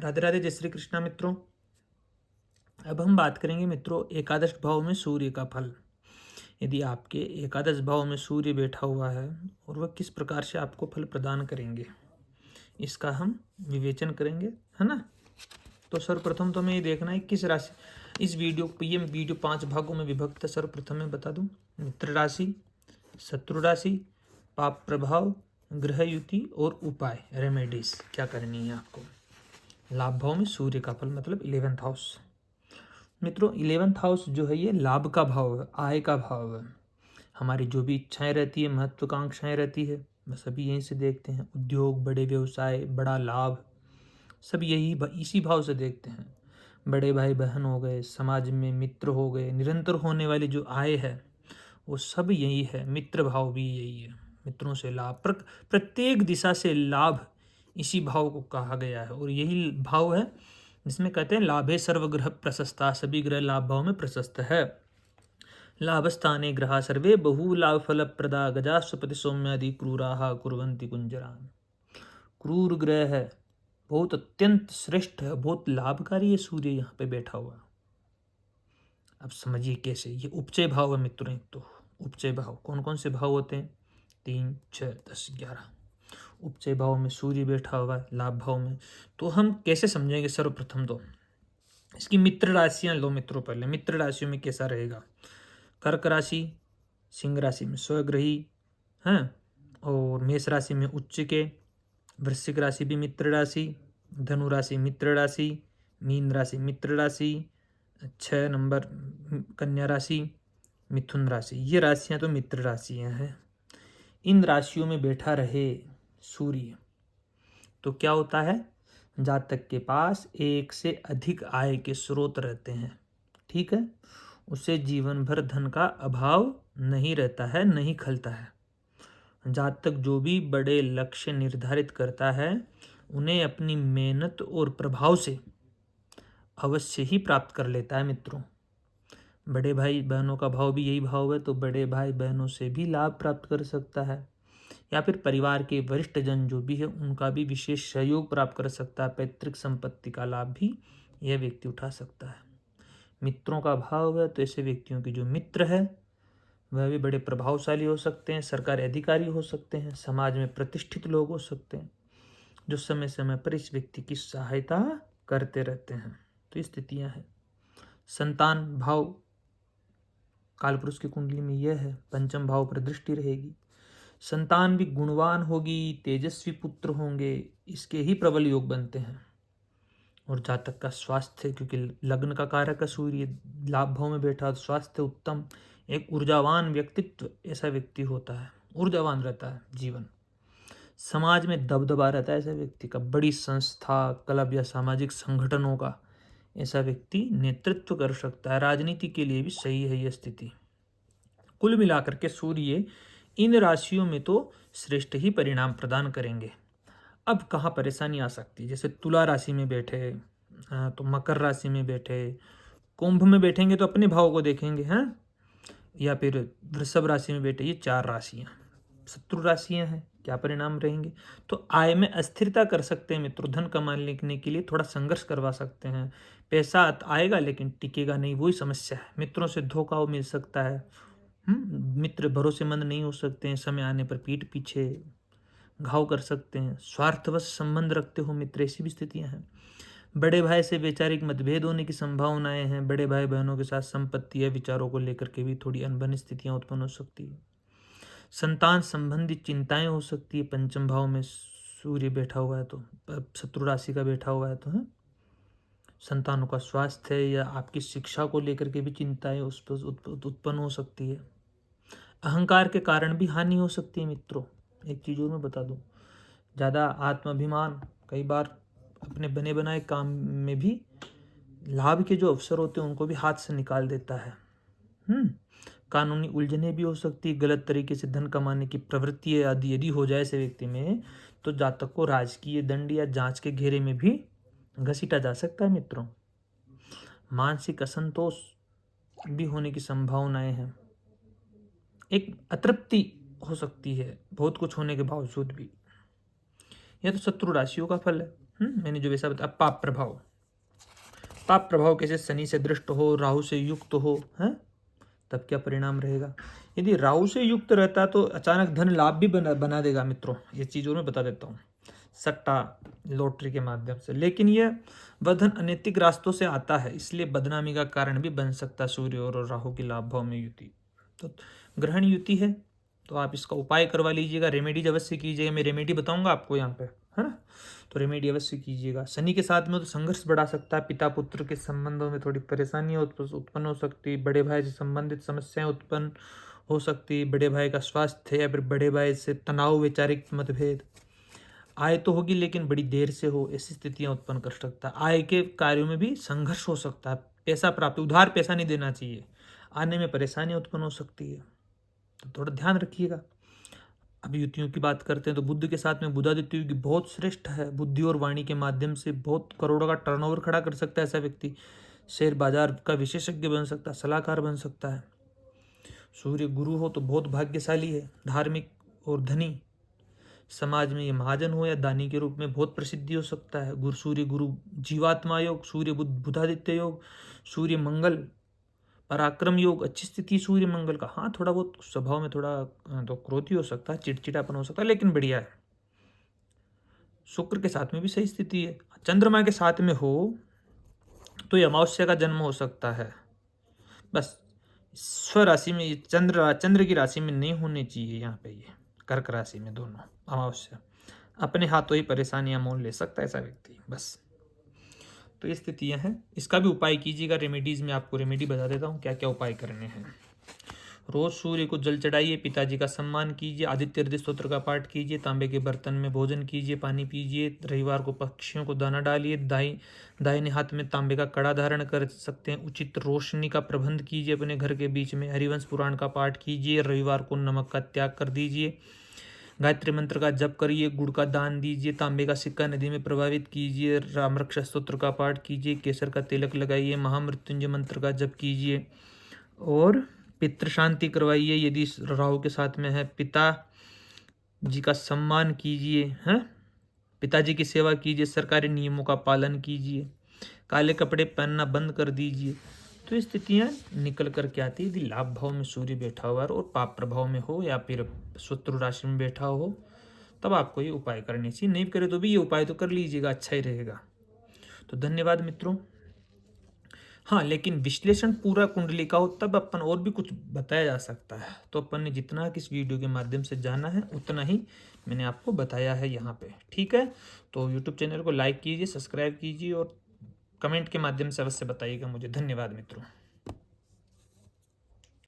राधे राधे, जय श्री कृष्णा मित्रों। अब हम बात करेंगे मित्रों एकादश भाव में सूर्य का फल। यदि आपके एकादश भाव में सूर्य बैठा हुआ है और वह किस प्रकार से आपको फल प्रदान करेंगे, इसका हम विवेचन करेंगे, है ना। तो सर्वप्रथम तो हमें ये देखना है किस राशि, इस वीडियो 5 भागों में विभक्त है। सर्वप्रथम मैं बता दूं, मित्र राशि, शत्रु राशि, पाप प्रभाव, ग्रह युति और उपाय, रेमेडीज क्या करनी है आपको। लाभ भाव में सूर्य का फल मतलब 11th हाउस। मित्रों 11th हाउस जो है ये लाभ का भाव है, आय का भाव है। हमारी जो भी इच्छाएं रहती है, महत्वाकांक्षाएं रहती है, वह सभी यहीं से देखते हैं। उद्योग, बड़े व्यवसाय, बड़ा लाभ, सब यही इसी भाव से देखते हैं। बड़े भाई बहन हो गए, समाज में मित्र हो गए, निरंतर होने वाली जो आय है वो सब यही है। मित्र भाव भी यही है, मित्रों से लाभ, प्रत्येक दिशा से लाभ, इसी भाव को कहा गया है। और यही भाव है जिसमें कहते हैं लाभे सर्वग्रह प्रशस्ता, सभी ग्रह लाभ भाव में प्रशस्त है। लाभ स्थाने ग्रहा सर्वे बहु लाभ फल प्रदा गजा स्वपति सौम्यादि क्रूराहा कुर्वन्ति कुंजरान। क्रूर ग्रह है, बहुत अत्यंत श्रेष्ठ है, बहुत लाभकारी है सूर्य यहाँ पे बैठा हुआ। अब समझिए कैसे, ये उपचय भाव है मित्रों। तो उपचय भाव कौन कौन से भाव होते हैं? 3, 6, 10, 11 उपचय भाव में सूर्य बैठा हुआ है, लाभ भाव में। तो हम कैसे समझेंगे? सर्वप्रथम तो इसकी मित्र राशियां लो मित्रों। पहले मित्र राशियों में कैसा रहेगा? कर्क राशि, सिंह राशि में स्वग्रही हैं, और मेष राशि में उच्च के, वृश्चिक राशि भी मित्र राशि, धनु राशि मित्र राशि, मीन राशि मित्र राशि, 6 नंबर कन्या राशि, मिथुन राशि। ये राशियां तो मित्र राशियां हैं। इन राशियों में बैठा रहे सूर्य तो क्या होता है? जातक के पास एक से अधिक आय के स्रोत रहते हैं, ठीक है। उसे जीवन भर धन का अभाव नहीं रहता है, नहीं खलता है। जातक जो भी बड़े लक्ष्य निर्धारित करता है उन्हें अपनी मेहनत और प्रभाव से अवश्य ही प्राप्त कर लेता है मित्रों। बड़े भाई बहनों का भाव भी यही भाव है, तो बड़े भाई बहनों से भी लाभ प्राप्त कर सकता है, या फिर परिवार के वरिष्ठ जन जो भी है उनका भी विशेष सहयोग प्राप्त कर सकता है। पैतृक संपत्ति का लाभ भी यह व्यक्ति उठा सकता है। मित्रों का भाव है तो ऐसे व्यक्तियों के जो मित्र है वह भी बड़े प्रभावशाली हो सकते हैं, सरकारी अधिकारी हो सकते हैं, समाज में प्रतिष्ठित लोग हो सकते हैं, जो समय समय पर इस व्यक्ति की सहायता करते रहते हैं। तो ये स्थितियां हैं। संतान भाव कालपुरुष की कुंडली में यह है, पंचम भाव पर दृष्टि रहेगी। संतान भी गुणवान होगी, तेजस्वी पुत्र होंगे, इसके ही प्रबल योग बनते हैं। और जातक का स्वास्थ्य, क्योंकि लग्न का कारक सूर्य लाभ भाव में बैठा, स्वास्थ्य उत्तम, एक ऊर्जावान व्यक्तित्व ऐसा व्यक्ति होता है, ऊर्जावान रहता है जीवन। समाज में दबदबा रहता है ऐसा व्यक्ति का, बड़ी संस्था, क्लब या सामाजिक संगठनों का ऐसा व्यक्ति नेतृत्व कर सकता है। राजनीति के लिए भी सही है यह स्थिति। कुल मिलाकर के सूर्य इन राशियों में तो श्रेष्ठ ही परिणाम प्रदान करेंगे। अब कहाँ परेशानी आ सकती है? जैसे तुला राशि में बैठे, तो मकर राशि में बैठे, कुंभ में बैठेंगे तो अपने भाव को देखेंगे, हैं, या फिर वृषभ राशि में बैठे, ये 4 राशियां शत्रु राशियां हैं, क्या परिणाम रहेंगे? तो आय में अस्थिरता कर सकते हैं मित्रों। धन कमाने के लिए थोड़ा संघर्ष करवा सकते हैं। पैसा आएगा लेकिन टिकेगा नहीं, वही समस्या है। मित्रों से धोखा मिल सकता है। मित्र भरोसेमंद नहीं हो सकते हैं, समय आने पर पीठ पीछे घाव कर सकते हैं। स्वार्थवश संबंध रखते हो मित्र, ऐसी भी स्थितियां हैं। बड़े भाई से वैचारिक मतभेद होने की संभावनाएं हैं। बड़े भाई बहनों के साथ संपत्ति या विचारों को लेकर के भी थोड़ी अनबन स्थितियां उत्पन्न हो सकती है। संतान संबंधित चिंताएं हो सकती है। पंचम भाव में सूर्य बैठा हुआ है तो, शत्रु राशि का बैठा हुआ है तो, है संतानों का स्वास्थ्य या आपकी शिक्षा को लेकर के भी चिंताएं उस पर उत्पन्न हो सकती है। अहंकार के कारण भी हानि हो सकती है मित्रों। एक चीज़ और मैं बता दूं, ज़्यादा आत्माभिमान कई बार अपने बने बनाए काम में भी लाभ के जो अवसर होते हैं उनको भी हाथ से निकाल देता है। कानूनी उलझने भी हो सकती है। गलत तरीके से धन कमाने की प्रवृत्ति आदि यदि हो जाए ऐसे व्यक्ति में, तो जातक को राजकीय दंड या जांच के घेरे में भी घसीटा जा सकता है मित्रों। मानसिक असंतोष भी होने की संभावनाएं हैं। एक अतृप्ति हो सकती है बहुत कुछ होने के बावजूद भी। यह तो शत्रु राशियों का फल है। मैंने जो वैसा बताया। पाप प्रभाव, पाप प्रभाव कैसे शनि से दृष्ट हो, राहु से युक्त हो, है तब क्या परिणाम रहेगा। यदि राहु से युक्त रहता तो अचानक धन लाभ भी बना देगा मित्रों, ये चीज़ और मैं बता देता हूँ, सट्टा लॉटरी के माध्यम से। लेकिन यह वह धन अनैतिक रास्तों से आता है, इसलिए बदनामी का कारण भी बन सकता है सूर्य और राहु की लाभ भाव में युति। तो ग्रहण युति है, तो आप इसका उपाय करवा लीजिएगा, रेमेडीज अवश्य कीजिएगा। मैं रेमेडी बताऊंगा आपको यहाँ पे, है ना, तो रेमेडी अवश्य कीजिएगा। शनि के साथ में तो संघर्ष बढ़ा सकता है, पिता पुत्र के संबंधों में थोड़ी परेशानियां उत्पन्न हो सकती, बड़े भाई से संबंधित समस्याएं उत्पन्न हो सकती, बड़े भाई का स्वास्थ्य या फिर बड़े भाई से तनाव, वैचारिक मतभेद। आय तो होगी लेकिन बड़ी देर से हो, ऐसी स्थितियां उत्पन्न कर सकता है। आय के कार्यों में भी संघर्ष हो सकता है, पैसा प्राप्त, उधार पैसा नहीं देना चाहिए, आने में परेशानियां उत्पन्न हो सकती है, तो थोड़ा ध्यान रखिएगा। अब युतियों की बात करते हैं तो बुध के साथ में बुधादित्य युति बहुत श्रेष्ठ है। बुद्धि और वाणी के माध्यम से बहुत करोड़ों का टर्नओवर खड़ा कर सकता है ऐसा व्यक्ति, शेयर बाजार का विशेषज्ञ बन सकता है, सलाहकार बन सकता है। सूर्य गुरु हो तो बहुत भाग्यशाली है, धार्मिक और धनी, समाज में ये महाजन हो या दानी के रूप में बहुत प्रसिद्धि हो सकता है। गुरु सूर्य गुरु जीवात्मा योग, सूर्य बुधादित्य योग, सूर्य मंगल पराक्रम योग, अच्छी स्थिति सूर्य मंगल का। हाँ थोड़ा बहुत स्वभाव में थोड़ा तो क्रोधी हो सकता है, चिड़चिड़ापन हो सकता है, लेकिन बढ़िया है। शुक्र के साथ में भी सही स्थिति है। चंद्रमा के साथ में हो तो ये अमावस्या का जन्म हो सकता है, बस स्वराशि में चंद्र की राशि में नहीं होनी चाहिए यहाँ पे, ये कर्क राशि में दोनों अमावस्या, अपने हाथों ही परेशानियां मोल ले सकता है ऐसा व्यक्ति, बस। तो ये स्थितियां हैं, इसका भी उपाय कीजिएगा। रेमेडीज में आपको रेमेडी बता देता हूँ क्या क्या उपाय करने हैं। रोज सूर्य को जल चढ़ाइए, पिताजी का सम्मान कीजिए, आदित्य हृदय स्तोत्र का पाठ कीजिए, तांबे के बर्तन में भोजन कीजिए, पानी पीजिए, रविवार को पक्षियों को दाना डालिए, दाहिने हाथ में तांबे का कड़ा धारण कर सकते हैं, उचित रोशनी का प्रबंध कीजिए अपने घर के बीच में, हरिवंश पुराण का पाठ कीजिए, रविवार को नमक का त्याग कर दीजिए, गायत्री मंत्र का जप करिए, गुड़ का दान दीजिए, तांबे का सिक्का नदी में प्रभावित कीजिए, राम रक्षा स्तोत्र का पाठ कीजिए, केसर का तिलक लगाइए, महामृत्युंजय मंत्र का जप कीजिए और पितृ शांति करवाइए। यदि राहु के साथ में है, पिता जी का सम्मान कीजिए, हैं, पिताजी की सेवा कीजिए, सरकारी नियमों का पालन कीजिए, काले कपड़े पहनना बंद कर दीजिए। तो ये स्थितियाँ निकल कर के आती है यदि लाभ भाव में सूर्य बैठा हुआ है और पाप प्रभाव में हो या फिर शत्रु राशि में बैठा हो, तब आपको ये उपाय करने चाहिए। नहीं करे तो भी ये उपाय तो कर लीजिएगा, अच्छा ही रहेगा। तो धन्यवाद मित्रों। हाँ लेकिन विश्लेषण पूरा कुंडली का हो तब अपन और भी कुछ बताया जा सकता है, तो अपन ने जितना किस वीडियो के माध्यम से जाना है उतना ही मैंने आपको बताया है यहाँ पे, ठीक है। तो यूट्यूब चैनल को लाइक कीजिए, सब्सक्राइब कीजिए और कमेंट के माध्यम से अवश्य बताइएगा मुझे। धन्यवाद मित्रों।